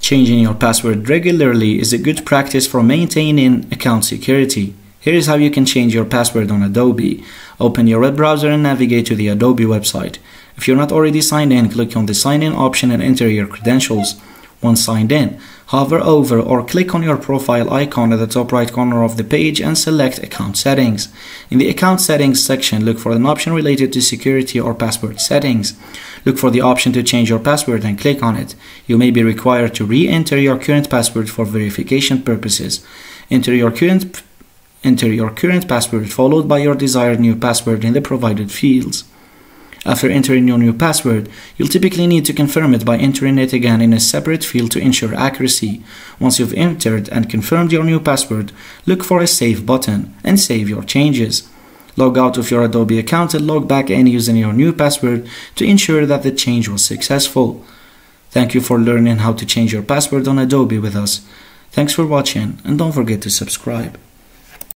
Changing your password regularly is a good practice for maintaining account security. Here is how you can change your password on Adobe. Open your web browser and navigate to the Adobe website. If you're not already signed in, click on the Sign In option and enter your credentials. Once signed in, hover over or click on your profile icon at the top right corner of the page and select Account Settings. In the Account Settings section, look for an option related to security or password settings. Look for the option to change your password and click on it. You may be required to re-enter your current password for verification purposes. Enter your current password followed by your desired new password in the provided fields. After entering your new password, you'll typically need to confirm it by entering it again in a separate field to ensure accuracy. Once you've entered and confirmed your new password, look for a Save button and save your changes. Log out of your Adobe account and log back in using your new password to ensure that the change was successful. Thank you for learning how to change your password on Adobe with us. Thanks for watching and don't forget to subscribe.